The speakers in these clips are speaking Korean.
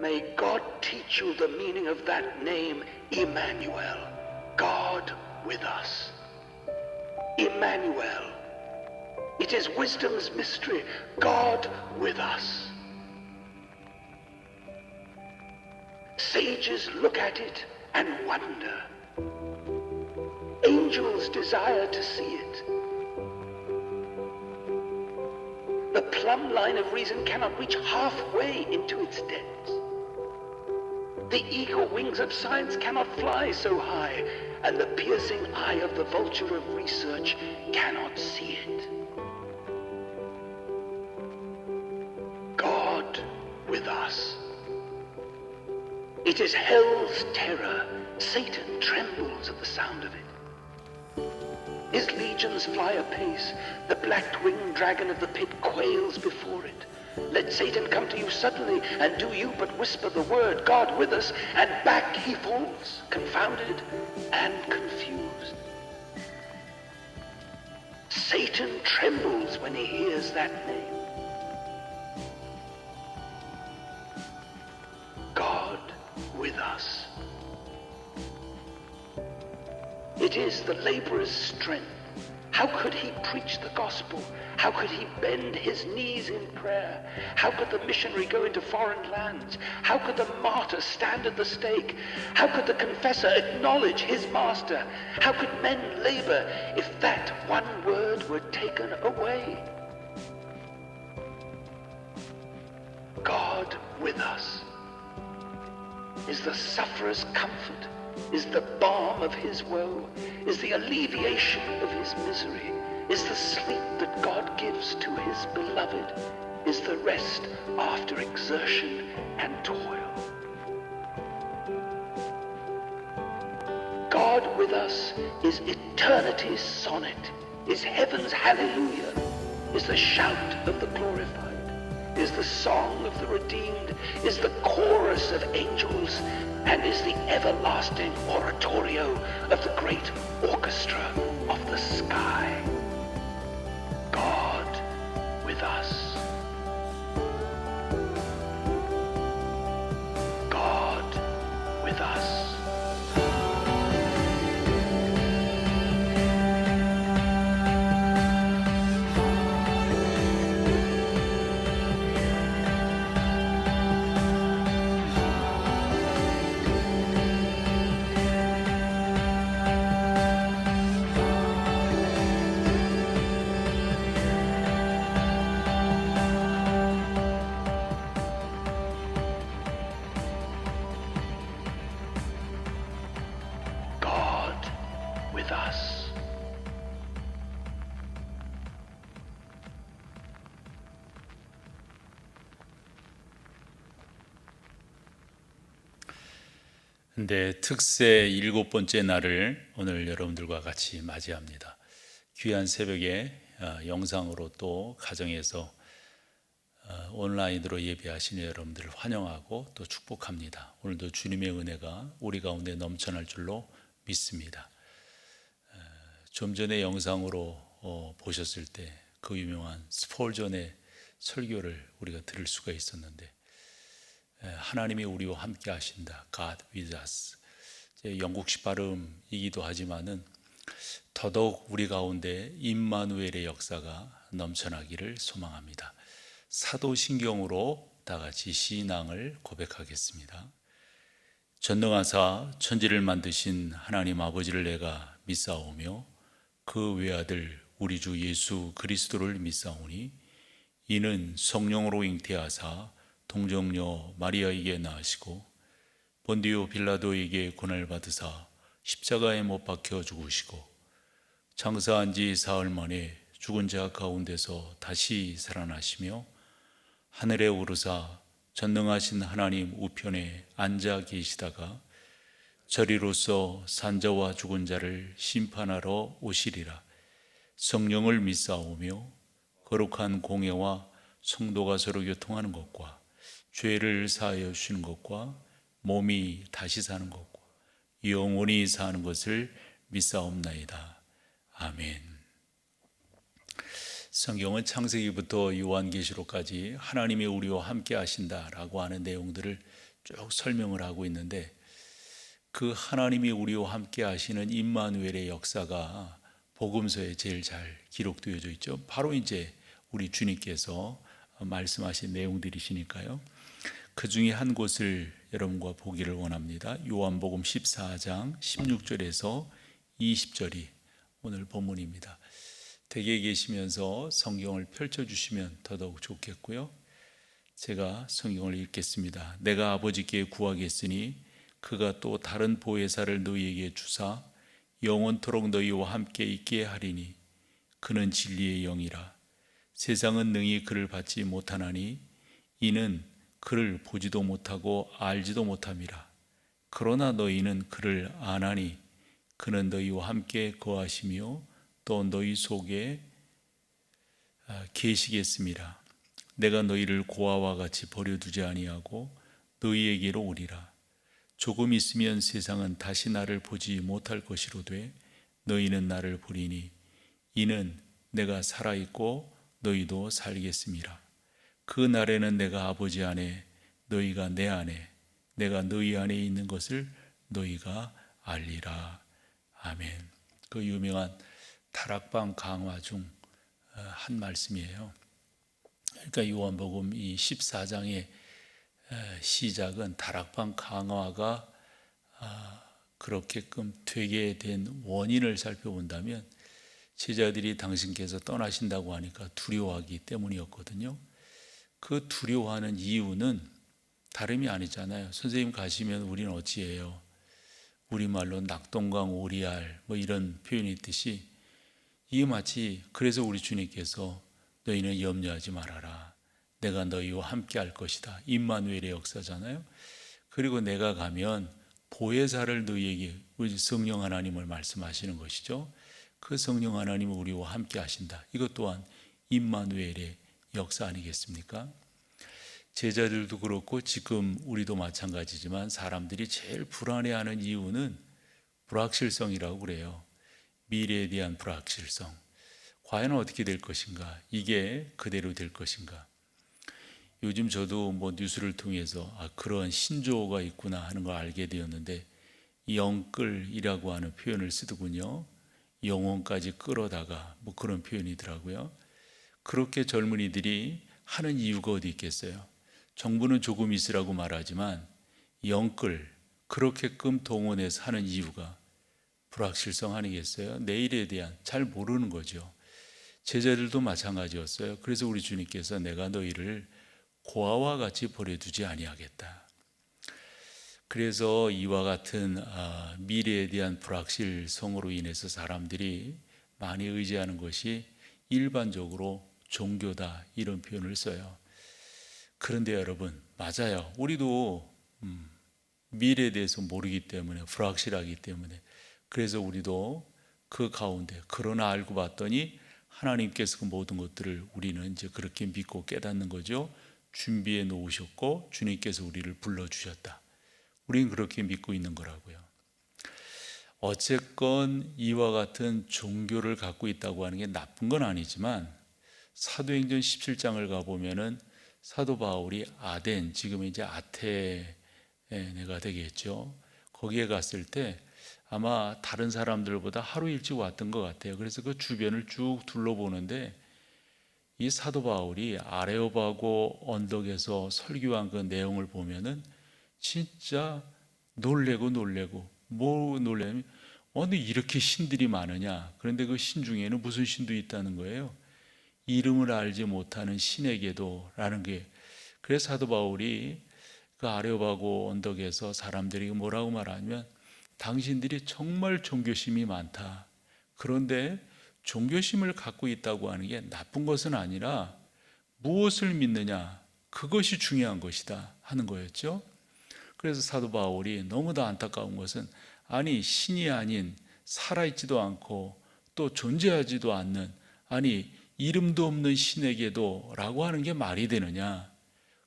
May God teach you the meaning of that name, Emmanuel, God with us. Emmanuel. It is wisdom's mystery, God with us. Sages look at it and wonder. Angels desire to see it. The plumb line of reason cannot reach halfway into its depths. The eagle wings of science cannot fly so high, and the piercing eye of the vulture of research cannot see it. God with us. It is hell's terror. Satan trembles at the sound of it. His legions fly apace. The black-winged dragon of the pit quails before it. Let Satan come to you suddenly, and do you but whisper the word, God with us, and back he falls, confounded and confused. Satan trembles when he hears that name. God with us. It is the laborer's strength. How could he preach the gospel? How could he bend his knees in prayer? How could the missionary go into foreign lands? How could the martyr stand at the stake? How could the confessor acknowledge his master? How could men labor if that one word were taken away? God with us is the sufferer's comfort, is the balm of his woe, is the alleviation of his misery, is the sleep that God gives to his beloved, is the rest after exertion and toil. God with us is eternity's sonnet, is heaven's hallelujah, is the shout of the glorified, is the song of the redeemed, is the chorus of angels, and is the everlasting oratorio of the great orchestra of the sky. God with us. God with us. With us. 네, 특세 7번째 날을 오늘 여러분들과 같이 맞이합니다. 귀한 새벽에 영상으로 또 가정에서 온라인으로 예배하시는 여러분들을 환영하고 또 축복합니다. 오늘도 주님의 은혜가 우리 가운데 넘쳐날 줄로 믿습니다. 좀 전에 영상으로 보셨을 때 그 유명한 스폴전의 설교를 우리가 들을 수가 있었는데, 하나님이 우리와 함께 하신다, God with us. 영국식 발음이기도 하지만은 더더욱 우리 가운데 임마누엘의 역사가 넘쳐나기를 소망합니다. 사도신경으로 다 같이 신앙을 고백하겠습니다. 전능하사 천지를 만드신 하나님 아버지를 내가 믿사오며 그 외아들 우리 주 예수 그리스도를 믿사오니 이는 성령으로 잉태하사 동정녀 마리아에게 낳으시고 본디오 빌라도에게 고난을 받으사 십자가에 못 박혀 죽으시고 장사한 지 사흘 만에 죽은 자 가운데서 다시 살아나시며 하늘에 오르사 전능하신 하나님 우편에 앉아 계시다가 저리로서 산자와 죽은 자를 심판하러 오시리라. 성령을 믿사오며 거룩한 공예와 성도가 서로 교통하는 것과 죄를 사하여 주시는 것과 몸이 다시 사는 것과 영원히 사는 것을 믿사옵나이다. 아멘. 성경은 창세기부터 요한계시록까지 하나님이 우리와 함께 하신다라고 하는 내용들을 쭉 설명을 하고 있는데 그 하나님이 우리와 함께 하시는 임마누엘의 역사가 복음서에 제일 잘 기록되어져 있죠. 바로 이제 우리 주님께서 말씀하신 내용들이시니까요. 그 중에 한 곳을 여러분과 보기를 원합니다. 요한복음 14장 16절에서 20절이 오늘 본문입니다. 댁에 계시면서 성경을 펼쳐주시면 더더욱 좋겠고요. 제가 성경을 읽겠습니다. 내가 아버지께 구하겠으니 그가 또 다른 보혜사를 너희에게 주사 영원토록 너희와 함께 있게 하리니 그는 진리의 영이라. 세상은 능히 그를 받지 못하나니 이는 그를 보지도 못하고 알지도 못함이라. 그러나 너희는 그를 아나니 그는 너희와 함께 거하시며 또 너희 속에 계시겠습니다. 내가 너희를 고아와 같이 버려두지 아니하고 너희에게로 오리라. 조금 있으면 세상은 다시 나를 보지 못할 것이로되 너희는 나를 보리니 이는 내가 살아있고 너희도 살겠음이라. 그 날에는 내가 아버지 안에 너희가 내 안에 내가 너희 안에 있는 것을 너희가 알리라. 아멘. 그 유명한 다락방 강화 중 한 말씀이에요. 그러니까 요한복음 이 14장의 시작은 다락방 강화가 그렇게끔 되게 된 원인을 살펴본다면 제자들이 당신께서 떠나신다고 하니까 두려워하기 때문이었거든요. 그 두려워하는 이유는 다름이 아니잖아요. 선생님 가시면 우리는 어찌해요? 우리말로 낙동강 오리알 뭐 이런 표현이 있듯이 이게 마치 그래서 우리 주님께서 너희는 염려하지 말아라. 내가 너희와 함께 할 것이다. 임마누엘의 역사잖아요. 그리고 내가 가면 보혜사를 너희에게 우리 성령 하나님을 말씀하시는 것이죠. 그 성령 하나님은 우리와 함께 하신다. 이것 또한 임마누엘의 역사 아니겠습니까? 제자들도 그렇고 지금 우리도 마찬가지지만 사람들이 제일 불안해하는 이유는 불확실성이라고 그래요. 미래에 대한 불확실성. 과연 어떻게 될 것인가? 이게 그대로 될 것인가? 요즘 저도 뭐 뉴스를 통해서 그런 신조어가 있구나 하는 걸 알게 되었는데 영끌이라고 하는 표현을 쓰더군요. 영혼까지 끌어다가 뭐 그런 표현이더라고요. 그렇게 젊은이들이 하는 이유가 어디 있겠어요? 정부는 조금 있으라고 말하지만 영끌 그렇게끔 동원해서 하는 이유가 불확실성 아니겠어요? 내일에 대한 잘 모르는 거죠. 제자들도 마찬가지였어요. 그래서 우리 주님께서 내가 너희를 고아와 같이 버려두지 아니하겠다. 그래서 이와 같은 미래에 대한 불확실성으로 인해서 사람들이 많이 의지하는 것이 일반적으로 종교다 이런 표현을 써요. 그런데 여러분 맞아요. 우리도 미래에 대해서 모르기 때문에 불확실하기 때문에 그래서 우리도 그 가운데 그러나 알고 봤더니 하나님께서 그 모든 것들을 우리는 이제 그렇게 믿고 깨닫는 거죠. 준비해 놓으셨고 주님께서 우리를 불러주셨다. 우리는 그렇게 믿고 있는 거라고요. 어쨌건 이와 같은 종교를 갖고 있다고 하는 게 나쁜 건 아니지만 사도행전 17장을 가보면은 사도 바울이 아덴, 지금 이제 아테네가 되겠죠. 거기에 갔을 때 아마 다른 사람들보다 하루 일찍 왔던 것 같아요. 그래서 그 주변을 쭉 둘러보는데 이 사도 바울이 아레오바고 언덕에서 설교한 그 내용을 보면은 진짜 놀래고 뭐 놀래면 어느 이렇게 신들이 많으냐. 그런데 그 신 중에는 무슨 신도 있다는 거예요. 이름을 알지 못하는 신에게도 라는 게. 그래서 사도 바울이 그 아레오바고 언덕에서 사람들이 뭐라고 말하냐면 당신들이 정말 종교심이 많다. 그런데 종교심을 갖고 있다고 하는 게 나쁜 것은 아니라 무엇을 믿느냐 그것이 중요한 것이다 하는 거였죠. 그래서 사도 바울이 너무도 안타까운 것은 아니 신이 아닌 살아있지도 않고 또 존재하지도 않는 아니 이름도 없는 신에게도 라고 하는 게 말이 되느냐.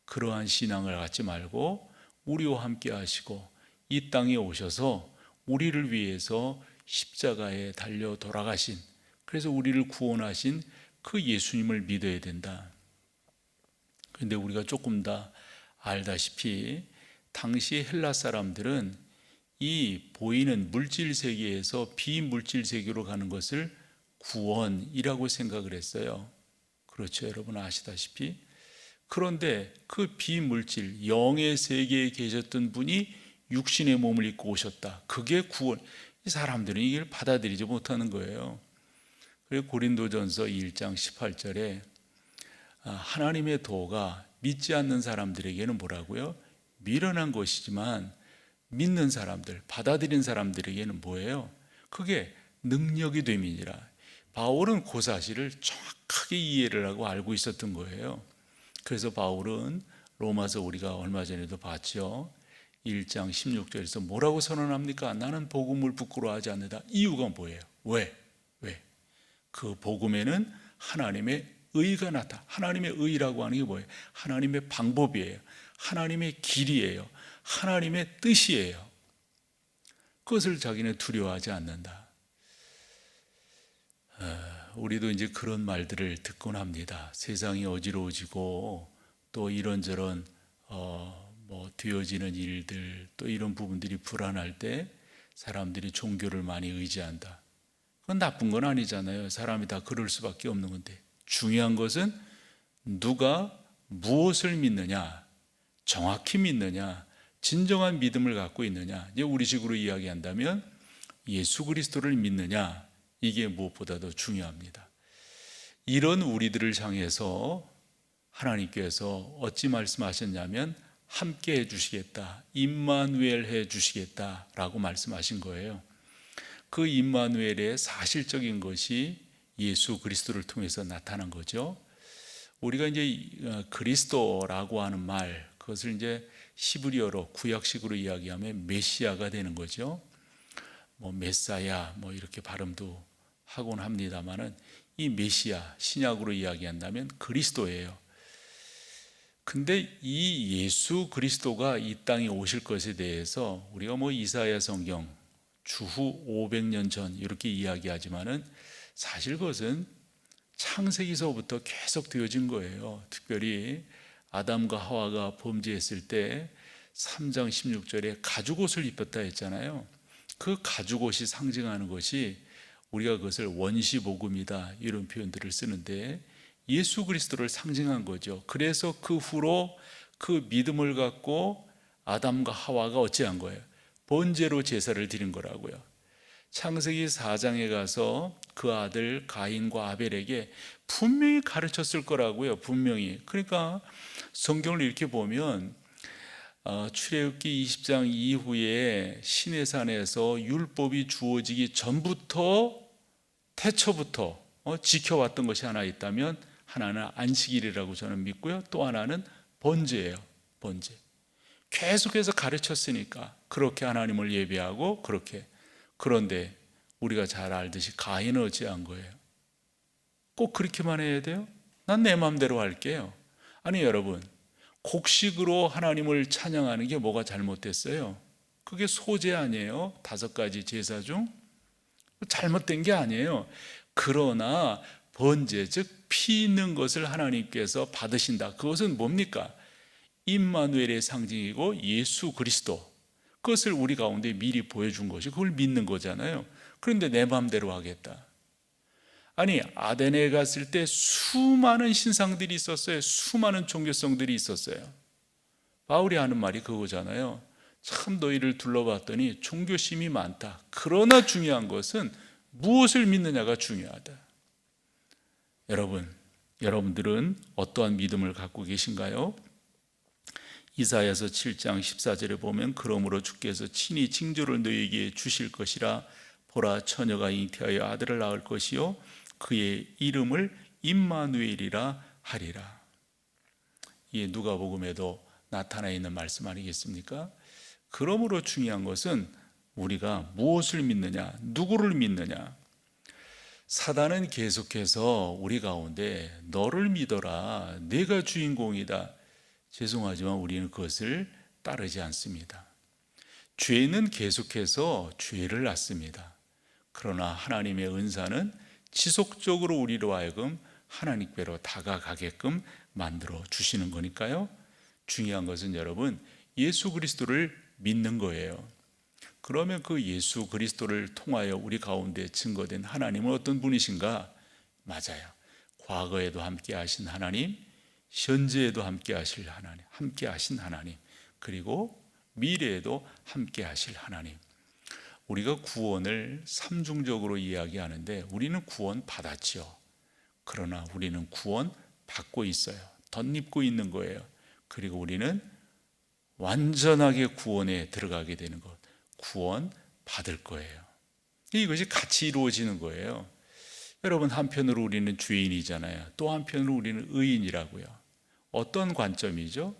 그러한 신앙을 갖지 말고 우리와 함께 하시고 이 땅에 오셔서 우리를 위해서 십자가에 달려 돌아가신 그래서 우리를 구원하신 그 예수님을 믿어야 된다. 그런데 우리가 조금 더 알다시피 당시 헬라 사람들은 이 보이는 물질 세계에서 비물질 세계로 가는 것을 구원이라고 생각을 했어요. 그렇죠, 여러분 아시다시피. 그런데 그 비물질 영의 세계에 계셨던 분이 육신의 몸을 입고 오셨다. 그게 구원. 이 사람들은 이걸 받아들이지 못하는 거예요. 그리고 고린도전서 1장 18절에 하나님의 도가 믿지 않는 사람들에게는 뭐라고요? 미련한 것이지만 믿는 사람들, 받아들인 사람들에게는 뭐예요? 그게 능력이 됨이니라. 바울은 그 사실을 정확하게 이해를 하고 알고 있었던 거예요. 그래서 바울은 로마서 우리가 얼마 전에도 봤죠. 1장 16절에서 뭐라고 선언합니까? 나는 복음을 부끄러워하지 않는다. 이유가 뭐예요? 왜? 그 복음에는 하나님의 의가 나타. 하나님의 의라고 하는 게 뭐예요? 하나님의 방법이에요. 하나님의 길이에요. 하나님의 뜻이에요. 그것을 자기는 두려워하지 않는다. 우리도 이제 그런 말들을 듣곤 합니다. 세상이 어지러워지고 또 이런저런 되어지는 일들, 또 이런 부분들이 불안할 때 사람들이 종교를 많이 의지한다. 그건 나쁜 건 아니잖아요. 사람이 다 그럴 수밖에 없는 건데, 중요한 것은 누가 무엇을 믿느냐, 정확히 믿느냐, 진정한 믿음을 갖고 있느냐. 이제 우리식으로 이야기한다면 예수 그리스도를 믿느냐, 이게 무엇보다도 중요합니다. 이런 우리들을 향해서 하나님께서 어찌 말씀하셨냐면 함께 해주시겠다, 임마누엘 해주시겠다라고 말씀하신 거예요. 그 임마누엘의 사실적인 것이 예수 그리스도를 통해서 나타난 거죠. 우리가 이제 그리스도라고 하는 말, 그것을 이제 히브리어로 구약식으로 이야기하면 메시아가 되는 거죠. 메사야 이렇게 발음도 하곤 합니다만은 이 메시아, 신약으로 이야기한다면 그리스도예요. 근데 이 예수 그리스도가 이 땅에 오실 것에 대해서 우리가 이사야 성경 주후 500년 전 이렇게 이야기하지만은 사실 그것은 창세기서부터 계속 되어진 거예요. 특별히 아담과 하와가 범죄했을 때 3장 16절에 가죽옷을 입었다 했잖아요. 그 가죽옷이 상징하는 것이 우리가 그것을 원시복음이다 이런 표현들을 쓰는데 예수 그리스도를 상징한 거죠. 그래서 그 후로 그 믿음을 갖고 아담과 하와가 어찌한 거예요? 번제로 제사를 드린 거라고요. 창세기 4장에 가서 그 아들 가인과 아벨에게 분명히 가르쳤을 거라고요. 분명히. 그러니까 성경을 이렇게 보면 출애굽기 20장 이후에 시내산에서 율법이 주어지기 전부터 태초부터 지켜왔던 것이 하나 있다면 하나는 안식일이라고 저는 믿고요. 또 하나는 번제예요. 번제. 계속해서 가르쳤으니까 그렇게 하나님을 예배하고 그렇게. 그런데 우리가 잘 알듯이 가인은 어찌한 거예요? 꼭 그렇게만 해야 돼요? 난 내 마음대로 할게요. 아니 여러분, 곡식으로 하나님을 찬양하는 게 뭐가 잘못됐어요? 그게 소제 아니에요? 5가지 제사 중? 잘못된 게 아니에요. 그러나 번제, 즉 피 있는 것을 하나님께서 받으신다. 그것은 뭡니까? 임마누엘의 상징이고 예수 그리스도, 그것을 우리 가운데 미리 보여준 것이 그걸 믿는 거잖아요. 그런데 내 마음대로 하겠다. 아니 아덴에 갔을 때 수많은 신상들이 있었어요. 수많은 종교성들이 있었어요. 바울이 하는 말이 그거잖아요. 참 너희를 둘러봤더니 종교심이 많다. 그러나 중요한 것은 무엇을 믿느냐가 중요하다. 여러분들은 어떠한 믿음을 갖고 계신가요? 이사야서 7장 14절에 보면 그러므로 주께서 친히 징조를 너희에게 주실 것이라. 보라 처녀가 잉태하여 아들을 낳을 것이요 그의 이름을 임마누엘이라 하리라. 이게 누가복음에도 나타나 있는 말씀 아니겠습니까? 그러므로 중요한 것은 우리가 무엇을 믿느냐, 누구를 믿느냐. 사단은 계속해서 우리 가운데 너를 믿어라, 내가 주인공이다. 죄송하지만 우리는 그것을 따르지 않습니다. 죄는 계속해서 죄를 낳습니다. 그러나 하나님의 은사는 지속적으로 우리로 하여금 하나님께로 다가가게끔 만들어 주시는 거니까요. 중요한 것은 여러분, 예수 그리스도를 믿는 거예요. 그러면 그 예수 그리스도를 통하여 우리 가운데 증거된 하나님은 어떤 분이신가? 맞아요. 과거에도 함께 하신 하나님, 현재에도 함께 하실 하나님, 함께 하신 하나님, 그리고 미래에도 함께 하실 하나님. 우리가 구원을 삼중적으로 이야기하는데 우리는 구원 받았지요. 그러나 우리는 구원 받고 있어요. 덧입고 있는 거예요. 그리고 우리는 완전하게 구원에 들어가게 되는 것, 구원 받을 거예요. 이것이 같이 이루어지는 거예요. 여러분, 한편으로 우리는 죄인이잖아요. 또 한편으로 우리는 의인이라고요. 어떤 관점이죠?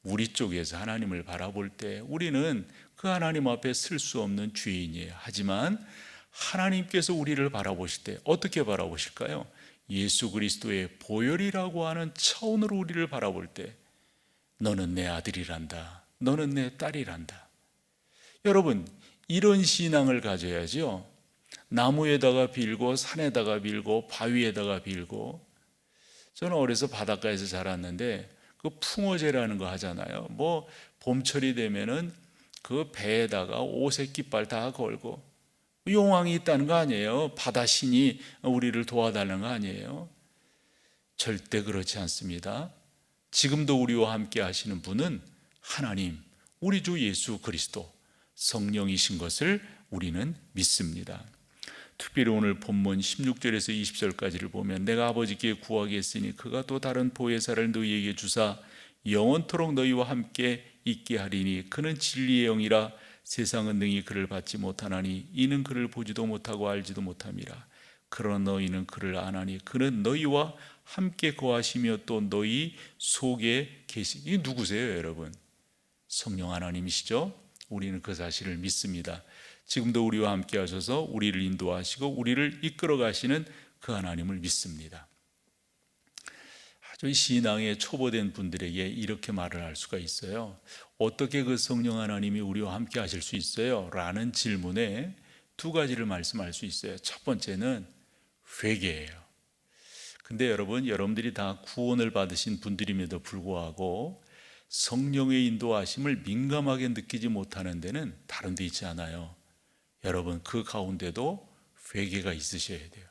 우리 쪽에서 하나님을 바라볼 때 우리는 그 하나님 앞에 쓸 수 없는 죄인이에요. 하지만 하나님께서 우리를 바라보실 때 어떻게 바라보실까요? 예수 그리스도의 보혈이라고 하는 차원으로 우리를 바라볼 때 너는 내 아들이란다, 너는 내 딸이란다. 여러분, 이런 신앙을 가져야죠. 나무에다가 빌고 산에다가 빌고 바위에다가 빌고. 저는 어려서 바닷가에서 자랐는데 그 풍어제라는 거 하잖아요. 뭐 봄철이 되면은 그 배에다가 오색 깃발 다 걸고 용왕이 있다는 거 아니에요. 바다신이 우리를 도와달라는 거 아니에요. 절대 그렇지 않습니다. 지금도 우리와 함께 하시는 분은 하나님, 우리 주 예수 그리스도 성령이신 것을 우리는 믿습니다. 특별히 오늘 본문 16절에서 20절까지를 보면 내가 아버지께 구하겠으니 그가 또 다른 보혜사를 너희에게 주사 영원토록 너희와 함께 있게 하리니 그는 진리의 영이라 세상은 능히 그를 받지 못하나니 이는 그를 보지도 못하고 알지도 못함이라. 그러나 너희는 그를 아나니 그는 너희와 함께 거하시며 또 너희 속에 계시. 이 누구세요, 여러분? 성령 하나님이시죠? 우리는 그 사실을 믿습니다. 지금도 우리와 함께 하셔서 우리를 인도하시고 우리를 이끌어 가시는 그 하나님을 믿습니다. 아주 신앙에 초보된 분들에게 이렇게 말을 할 수가 있어요. 어떻게 그 성령 하나님이 우리와 함께 하실 수 있어요? 라는 질문에 두 가지를 말씀할 수 있어요. 첫 번째는 회개예요. 근데 여러분들이 다 구원을 받으신 분들임에도 불구하고 성령의 인도하심을 민감하게 느끼지 못하는 데는 다른 데 있지 않아요. 여러분, 그 가운데도 회개가 있으셔야 돼요.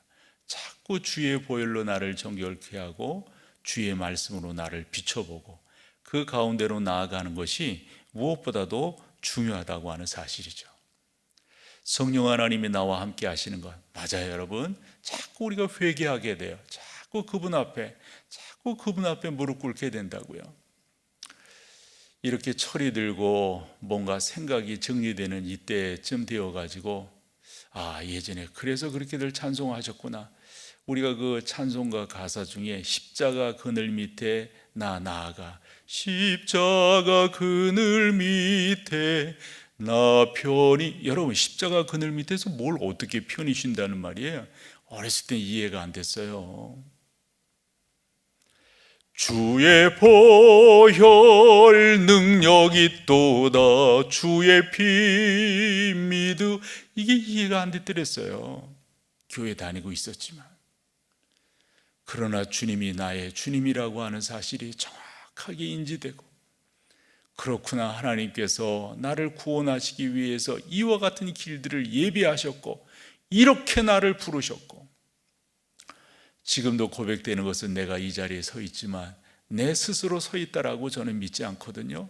자꾸 주의 보혈로 나를 정결케 하고 주의 말씀으로 나를 비춰보고 그 가운데로 나아가는 것이 무엇보다도 중요하다고 하는 사실이죠. 성령 하나님이 나와 함께 하시는 것 맞아요, 여러분. 자꾸 우리가 회개하게 돼요. 자꾸 그분 앞에 무릎 꿇게 된다고요. 이렇게 철이 들고 뭔가 생각이 정리되는 이때쯤 되어가지고 예전에 그래서 그렇게들 찬송하셨구나. 우리가 그 찬송가 가사 중에 십자가 그늘 밑에 나 나아가 십자가 그늘 밑에 나 편히. 여러분, 십자가 그늘 밑에서 뭘 어떻게 편히 쉰다는 말이에요? 어렸을 때 이해가 안 됐어요. 주의 보혈 능력이 있도다 주의 피 믿음. 이게 이해가 안 됐더랬어요. 교회 다니고 있었지만. 그러나 주님이 나의 주님이라고 하는 사실이 정확하게 인지되고, 그렇구나, 하나님께서 나를 구원하시기 위해서 이와 같은 길들을 예비하셨고 이렇게 나를 부르셨고, 지금도 고백되는 것은 내가 이 자리에 서 있지만 내 스스로 서 있다라고 저는 믿지 않거든요.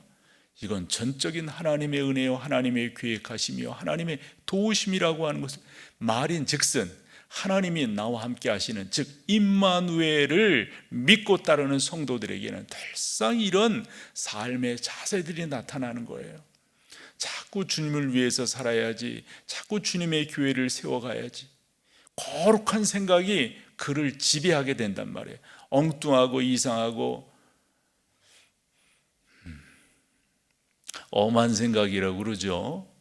이건 전적인 하나님의 은혜요 하나님의 계획하심이요 하나님의 도우심이라고 하는 것을 말인즉슨 하나님이 나와 함께 하시는, 즉 임마누엘을 믿고 따르는 성도들에게는 늘상 이런 삶의 자세들이 나타나는 거예요. 자꾸 주님을 위해서 살아야지, 자꾸 주님의 교회를 세워가야지, 거룩한 생각이 그를 지배하게 된단 말이에요. 엉뚱하고 이상하고 엄한 생각이라고 그러죠.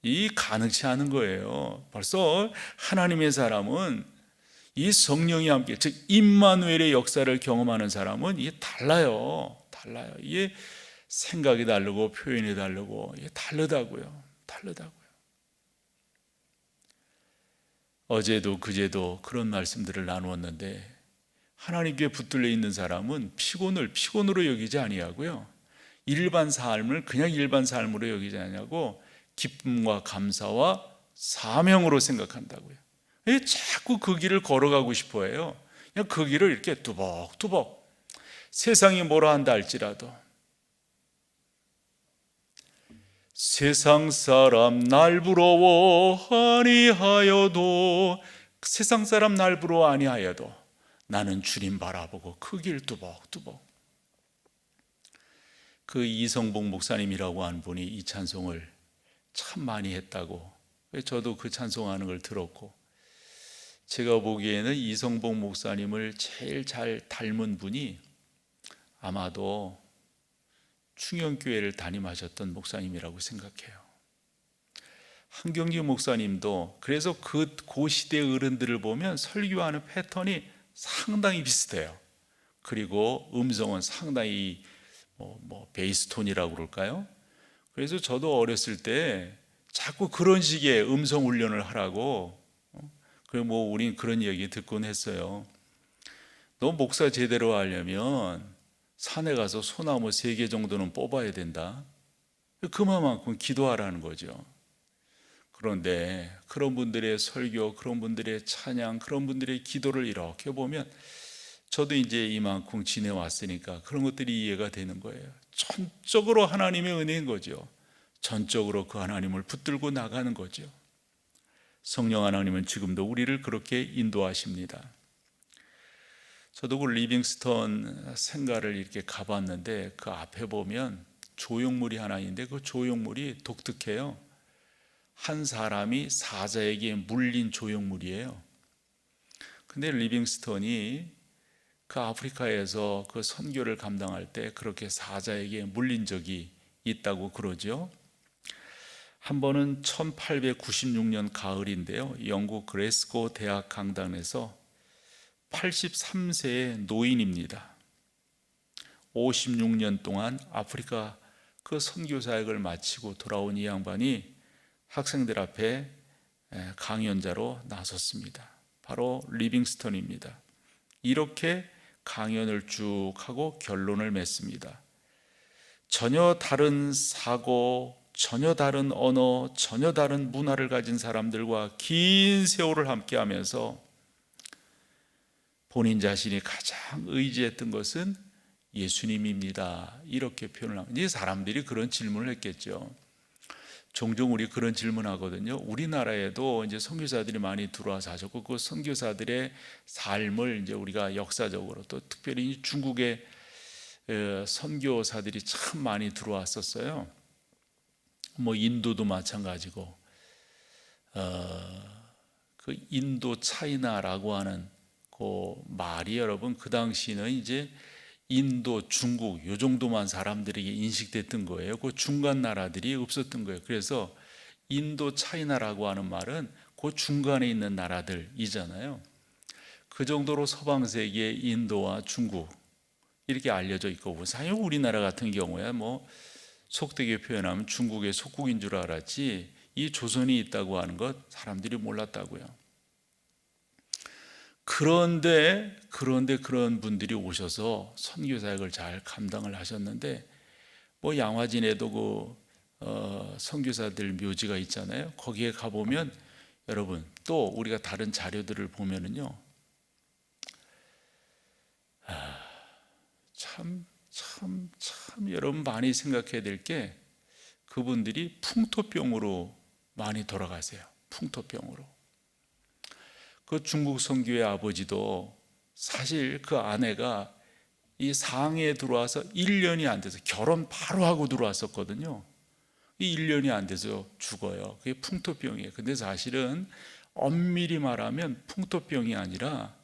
이 가능치 않은 거예요. 벌써 하나님의 사람은, 이 성령이 함께, 즉 임마누엘의 역사를 경험하는 사람은 이게 달라요. 이게 생각이 다르고 표현이 다르고 이게 다르다고요. 어제도 그제도 그런 말씀들을 나누었는데, 하나님께 붙들려 있는 사람은 피곤으로 여기지 아니하고요, 일반 삶을 그냥 일반 삶으로 여기지 않냐고 기쁨과 감사와 사명으로 생각한다고요. 왜 자꾸 그 길을 걸어가고 싶어 해요? 그냥 그 길을 이렇게 뚜벅뚜벅 세상이 뭐라 한다 할지라도 세상 사람 날 부러워 아니하여도 세상 사람 날 부러워 아니하여도 나는 주님 바라보고 그 길 뚜벅뚜벅. 그 이성복 목사님이라고 하는 분이 이 찬송을 참 많이 했다고, 저도 그 찬송하는 걸 들었고, 제가 보기에는 이성복 목사님을 제일 잘 닮은 분이 아마도 충영교회를 담임하셨던 목사님이라고 생각해요. 한경주 목사님도 그래서 그 시대의 어른들을 보면 설교하는 패턴이 상당히 비슷해요. 그리고 음성은 상당히 베이스톤이라고 그럴까요? 그래서 저도 어렸을 때 자꾸 그런 식의 음성 훈련을 하라고, 그리고 우린 그런 얘기 듣곤 했어요. 너 목사 제대로 하려면 산에 가서 소나무 3개 정도는 뽑아야 된다. 그만큼 기도하라는 거죠. 그런데 그런 분들의 설교, 그런 분들의 찬양, 그런 분들의 기도를 이렇게 보면 저도 이제 이만큼 지내왔으니까 그런 것들이 이해가 되는 거예요. 전적으로 하나님의 은혜인 거죠. 전적으로 그 하나님을 붙들고 나가는 거죠. 성령 하나님은 지금도 우리를 그렇게 인도하십니다. 저도 그 리빙스턴 생가를 이렇게 가봤는데 그 앞에 보면 조형물이 하나 있는데 그 조형물이 독특해요. 한 사람이 사자에게 물린 조형물이에요. 근데 리빙스턴이 그 아프리카에서 그 선교를 감당할 때 그렇게 사자에게 물린 적이 있다고 그러죠. 한 번은 1896년 가을인데요. 영국 그래스고 대학 강단에서 83세의 노인입니다. 56년 동안 아프리카 그 선교 사역을 마치고 돌아온 이 양반이 학생들 앞에 강연자로 나섰습니다. 바로 리빙스턴입니다. 이렇게 강연을 쭉 하고 결론을 맺습니다. 전혀 다른 사고, 전혀 다른 언어, 전혀 다른 문화를 가진 사람들과 긴 세월을 함께 하면서 본인 자신이 가장 의지했던 것은 예수님입니다. 이렇게 표현을 합니다. 사람들이 그런 질문을 했겠죠. 종종 우리 그런 질문하거든요. 우리나라에도 이제 선교사들이 많이 들어와서 하셨고 그 선교사들의 삶을 이제 우리가 역사적으로 또 특별히 중국의 선교사들이 참 많이 들어왔었어요. 인도도 마찬가지고 그 인도 차이나라고 하는 그 말이 여러분 그 당시는 이제 인도, 중국 요 정도만 사람들에게 인식됐던 거예요. 그 중간 나라들이 없었던 거예요. 그래서 인도 차이나라고 하는 말은 그 중간에 있는 나라들이잖아요. 그 정도로 서방 세계의 인도와 중국 이렇게 알려져 있고, 사실 우리나라 같은 경우에 속되게 표현하면 중국의 속국인 줄 알았지 이 조선이 있다고 하는 것 사람들이 몰랐다고요. 그런데 그런 분들이 오셔서 선교 사역을 잘 감당을 하셨는데 양화진에도 선교사들 묘지가 있잖아요. 거기에 가보면 여러분 또 우리가 다른 자료들을 보면은요, 참 여러분 많이 생각해야 될 게 그분들이 풍토병으로 많이 돌아가세요. 풍토병으로. 그 중국 선교의 아버지도 사실 그 아내가 이 상해에 들어와서 1년이 안 돼서 결혼 바로 하고 들어왔었거든요. 이 1년이 안 돼서 죽어요. 그게 풍토병이에요. 근데 사실은 엄밀히 말하면 풍토병이 아니라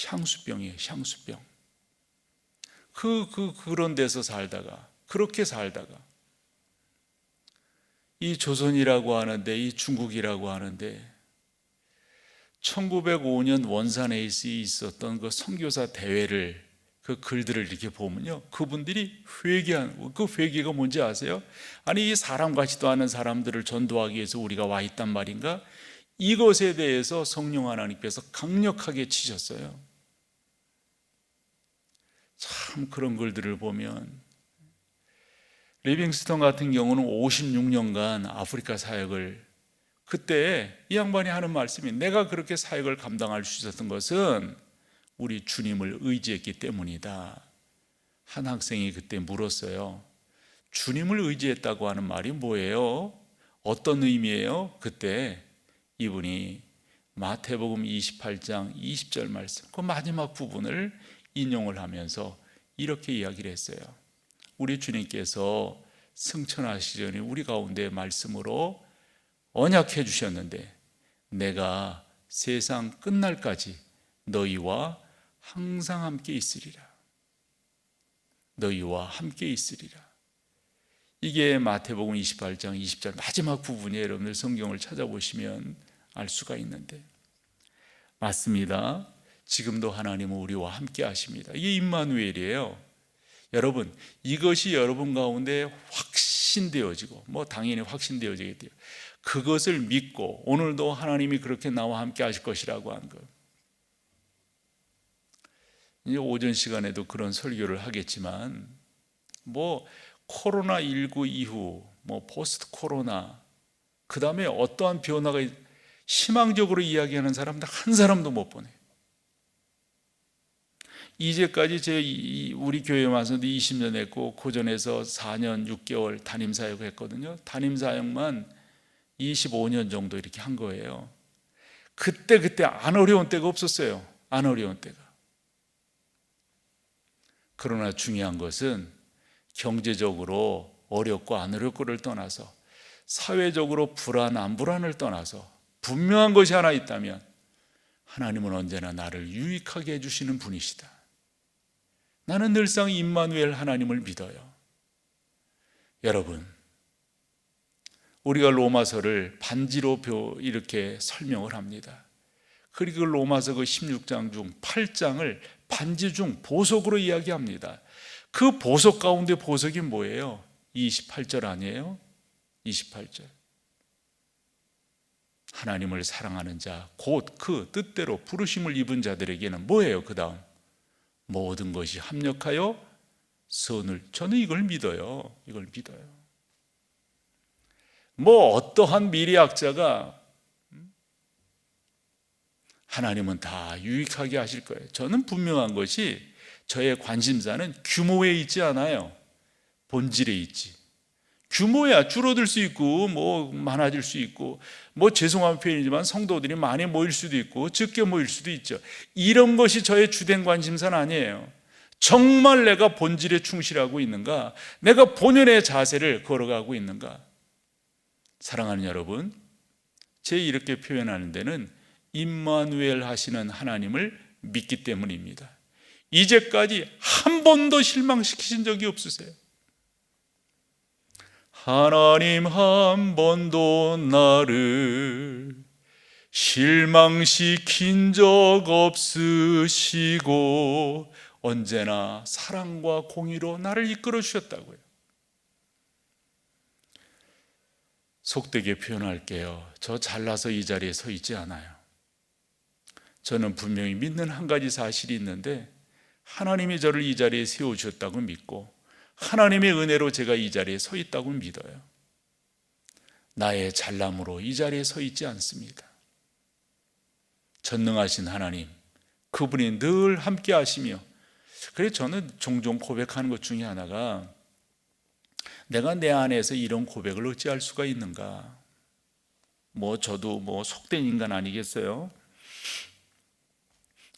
향수병이에요. 향수병. 그런 데서 살다가 그렇게 살다가 이 조선이라고 하는데 이 중국이라고 하는데 1905년 원산에 있었던 그 선교사 대회를 그 글들을 이렇게 보면요, 그분들이 회개한 그 회개가 뭔지 아세요? 아니 이 사람 같지도 않은 사람들을 전도하기 위해서 우리가 와 있단 말인가? 이것에 대해서 성령 하나님께서 강력하게 치셨어요. 참 그런 글들을 보면 리빙스턴 같은 경우는 56년간 아프리카 사역을, 그때 이 양반이 하는 말씀이, 내가 그렇게 사역을 감당할 수 있었던 것은 우리 주님을 의지했기 때문이다. 한 학생이 그때 물었어요. 주님을 의지했다고 하는 말이 뭐예요? 어떤 의미예요? 그때 이분이 마태복음 28장 20절 말씀, 그 마지막 부분을 인용을 하면서 이렇게 이야기를 했어요. 우리 주님께서 승천하시기 전에 우리 가운데 말씀으로 언약해 주셨는데, 내가 세상 끝날까지 너희와 항상 함께 있으리라. 너희와 함께 있으리라. 이게 마태복음 28장 20절 마지막 부분이에요. 여러분들 성경을 찾아보시면 알 수가 있는데, 맞습니다. 지금도 하나님은 우리와 함께 하십니다. 이게 임마누엘이에요. 여러분, 이것이 여러분 가운데 확신되어지고, 당연히 확신되어지겠대요. 그것을 믿고 오늘도 하나님이 그렇게 나와 함께 하실 것이라고 한 것. 이제 오전 시간에도 그런 설교를 하겠지만, 코로나19 이후, 포스트 코로나, 그 다음에 어떠한 변화가 희망적으로 이야기하는 사람들 한 사람도 못 보내요. 이제까지 우리 교회에 와서도 20년 했고, 고전에서 4년 6개월 담임사역 했거든요. 담임사역만 25년 정도 이렇게 한 거예요. 그때 안 어려운 때가 없었어요. 안 어려운 때가. 그러나 중요한 것은 경제적으로 어렵고 안 어렵고를 떠나서, 사회적으로 안 불안을 떠나서 분명한 것이 하나 있다면, 하나님은 언제나 나를 유익하게 해주시는 분이시다. 나는 늘상 임마누엘 하나님을 믿어요. 여러분, 우리가 로마서를 반지로 이렇게 설명을 합니다. 그리고 로마서 그 16장 중 8장을 반지 중 보석으로 이야기합니다. 그 보석 가운데 보석이 뭐예요? 28절 아니에요? 28절. 하나님을 사랑하는 자, 곧 그 뜻대로 부르심을 입은 자들에게는 뭐예요? 그 다음, 모든 것이 합력하여 선을. 저는 이걸 믿어요. 이걸 믿어요. 어떠한 미래학자가 하나님은 다 유익하게 하실 거예요. 저는 분명한 것이, 저의 관심사는 규모에 있지 않아요. 본질에 있지. 규모야 줄어들 수 있고 많아질 수 있고, 죄송한 표현이지만 성도들이 많이 모일 수도 있고 적게 모일 수도 있죠. 이런 것이 저의 주된 관심사는 아니에요. 정말 내가 본질에 충실하고 있는가, 내가 본연의 자세를 걸어가고 있는가. 사랑하는 여러분, 제 이렇게 표현하는 데는 임마누엘 하시는 하나님을 믿기 때문입니다. 이제까지 한 번도 실망시키신 적이 없으세요. 하나님 한 번도 나를 실망시킨 적 없으시고 언제나 사랑과 공의로 나를 이끌어 주셨다고요. 속되게 표현할게요. 저 잘나서 이 자리에 서 있지 않아요. 저는 분명히 믿는 한 가지 사실이 있는데, 하나님이 저를 이 자리에 세워주셨다고 믿고 하나님의 은혜로 제가 이 자리에 서 있다고 믿어요. 나의 잘남으로 이 자리에 서 있지 않습니다. 전능하신 하나님, 그분이 늘 함께 하시며, 그래서 저는 종종 고백하는 것 중에 하나가, 내가 내 안에서 이런 고백을 어찌할 수가 있는가. 저도 속된 인간 아니겠어요?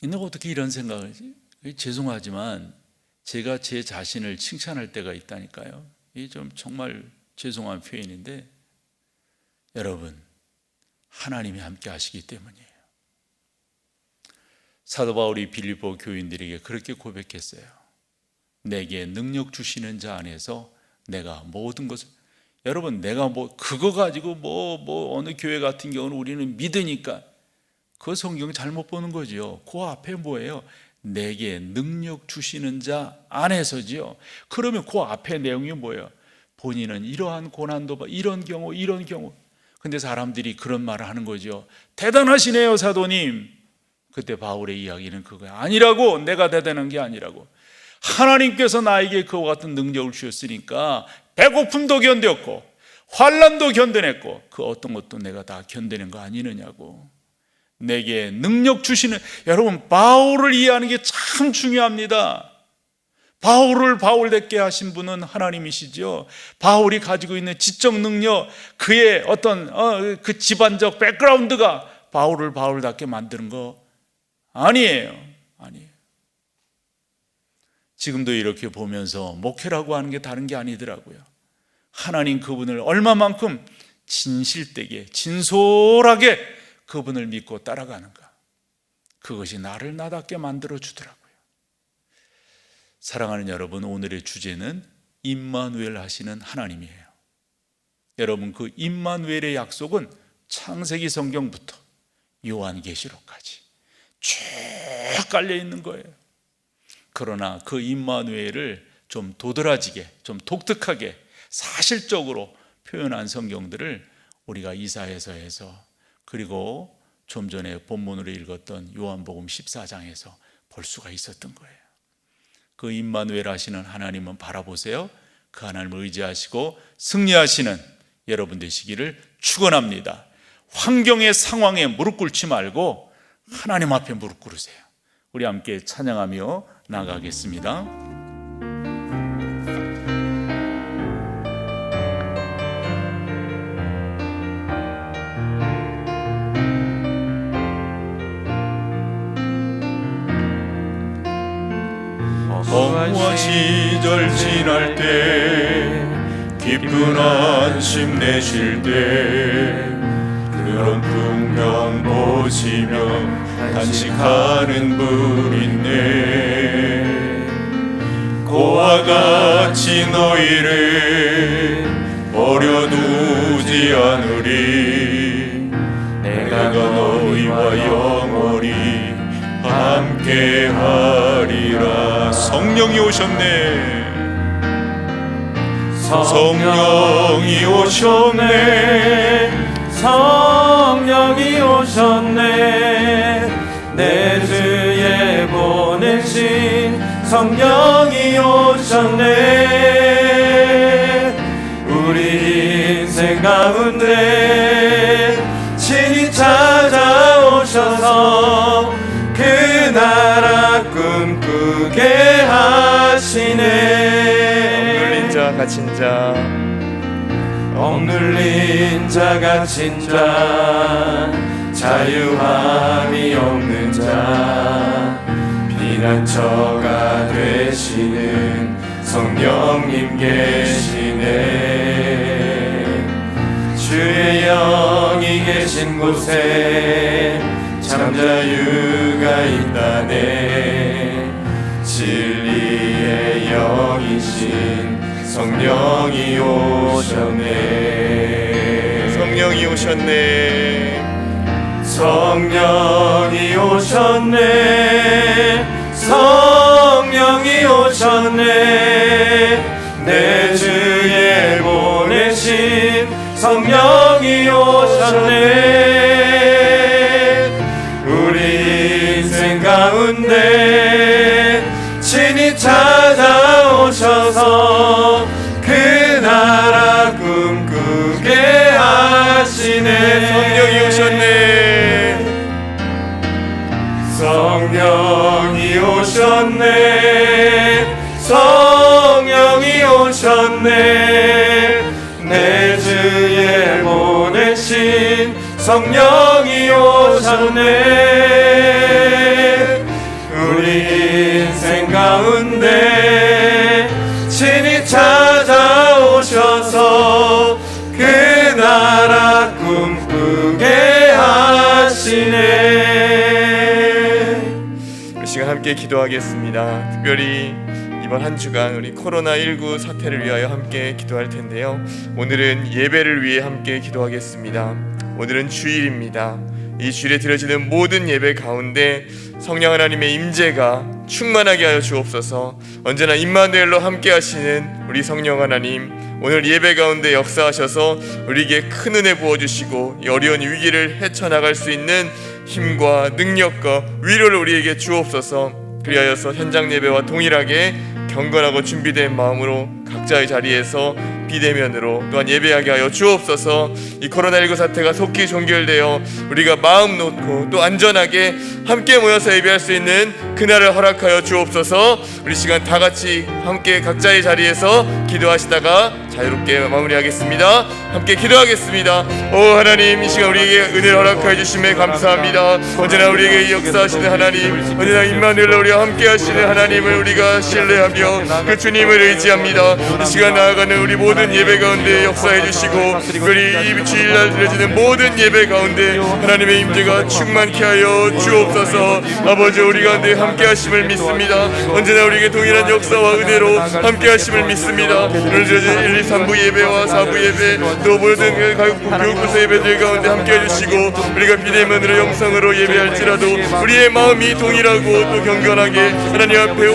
내가 어떻게 이런 생각을 하지? 죄송하지만 제가 제 자신을 칭찬할 때가 있다니까요. 이게 좀 정말 죄송한 표현인데, 여러분, 하나님이 함께 하시기 때문이에요. 사도 바울이 빌립보 교인들에게 그렇게 고백했어요. 내게 능력 주시는 자 안에서 내가 모든 것을, 여러분, 내가 그거 가지고 어느 교회 같은 경우는 우리는 믿으니까, 그 성경 잘못 보는 거죠. 그 앞에 뭐예요? 내게 능력 주시는 자 안에서지요. 그러면 그 앞에 내용이 뭐예요? 본인은 이러한 고난도 이런 경우. 근데 사람들이 그런 말을 하는 거죠. 대단하시네요, 사도님. 그때 바울의 이야기는 그거야. 아니라고. 내가 대단한 게 아니라고. 하나님께서 나에게 그와 같은 능력을 주셨으니까 배고픔도 견뎠고 환난도 견뎌냈고 그 어떤 것도 내가 다 견디는 거 아니느냐고. 내게 능력 주시는, 여러분 바울을 이해하는 게 참 중요합니다. 바울을 바울답게 하신 분은 하나님이시죠. 바울이 가지고 있는 지적 능력, 그의 어떤 그 집안적 백그라운드가 바울을 바울답게 만드는 거 아니에요. 지금도 이렇게 보면서 목회라고 하는 게 다른 게 아니더라고요. 하나님 그분을 얼마만큼 진실되게 진솔하게 그분을 믿고 따라가는가, 그것이 나를 나답게 만들어 주더라고요. 사랑하는 여러분, 오늘의 주제는 임마누엘 하시는 하나님이에요. 여러분, 그 임마누엘의 약속은 창세기 성경부터 요한계시록까지 쭉 깔려 있는 거예요. 그러나 그 임마누엘을 좀 도드라지게, 좀 독특하게 사실적으로 표현한 성경들을 우리가 이사야서에서, 그리고 좀 전에 본문으로 읽었던 요한복음 14장에서 볼 수가 있었던 거예요. 그 임마누엘 하시는 하나님은 바라보세요. 그 하나님을 의지하시고 승리하시는 여러분 되시기를 축원합니다. 환경의 상황에 무릎 꿇지 말고 하나님 앞에 무릎 꿇으세요. 우리 함께 찬양하며 나가겠습니다. 허무한 시절 지날 때, 깊은 안심 내쉴 때, 그런 풍경 보시며 단식하는 분인데, 고와 같이 너희를 버려두지 않으리. 내가 너희와 영원히 함께하리라. 성령이 오셨네. 성령이 오셨네. 성령이 오셨네. 내 주에 보내신 성령이 오셨네. 우리 인생 가운데 친히 찾아오셔서 그 나라 꿈꾸게 하시네. 억눌린 자 갇힌 자, 억눌린 자 갇힌 자, 자유함이 없는 자, 피난처가 되시는 성령님 계시네. 주의 영이 계신 곳에 참 자유가 있다네. 진리의 영이신 성령이 오셨네. 성령이 오셨네. 성령이 오셨네. 성령이 오셨네. 내 주에 보내신 성령이 오셨네. 우리 인생 가운데 친히 찾아오셔서 그 나라 꿈꾸게 하시네. 성령이 오셨네. 성령이 오셨네. 성령이 오셨네. 내 주에 보내신 성령이 오셨네. 우리 인생 가운데 친히 찾아오셔서 그 나라 꿈꾸게 하시네. 우리 시간 함께 기도하겠습니다. 특별히 이번 한 주간 우리 코로나19 사태를 위하여 함께 기도할 텐데요. 오늘은 예배를 위해 함께 기도하겠습니다. 오늘은 주일입니다. 이 주일에 드려지는 모든 예배 가운데 성령 하나님의 임재가 충만하게 하여 주옵소서. 언제나 임마누엘로 함께 하시는 우리 성령 하나님, 오늘 예배 가운데 역사하셔서 우리에게 큰 은혜 부어주시고 이 어려운 위기를 헤쳐나갈 수 있는 힘과 능력과 위로를 우리에게 주옵소서. 그리하여서 현장 예배와 동일하게 경건하고 준비된 마음으로 각자의 자리에서 비대면으로 또한 예배하게 하여 주옵소서. 이 코로나19 사태가 속히 종결되어 우리가 마음 놓고 또 안전하게 함께 모여서 예배할 수 있는 그날을 허락하여 주옵소서. 우리 시간 다 같이 함께 각자의 자리에서 기도하시다가 자유롭게 마무리하겠습니다. 함께 기도하겠습니다. 오 하나님, 이 시간 우리에게 은혜를 허락하여 주심에 감사합니다. 언제나 우리에게 역사하시는 하나님, 언제나 임마누엘로 우리와 함께 하시는 하나님을 우리가 신뢰하며 그 주님을 의지합니다. 이 시간 나아가는 우리 모든 예배 가운데 역사해 주시고 우리 이 주일날 드려지는 모든 예배 가운데 하나님의 임재가 충만케 하여 주옵소서. 아버지, 우리 가운데 함께 하심을 믿습니다. 언제나 우리에게 동일한 역사와 은혜로 함께 하심을 믿습니다. 오늘 드려진 1, 2, 3부 예배와 4부 예배 또 모든 교육부서 예배들 가운데 함께 해주시고 우리가 비대면으로 영상으로 예배할지라도 우리의 마음이 동일하고 또 경건하게 하나님 앞에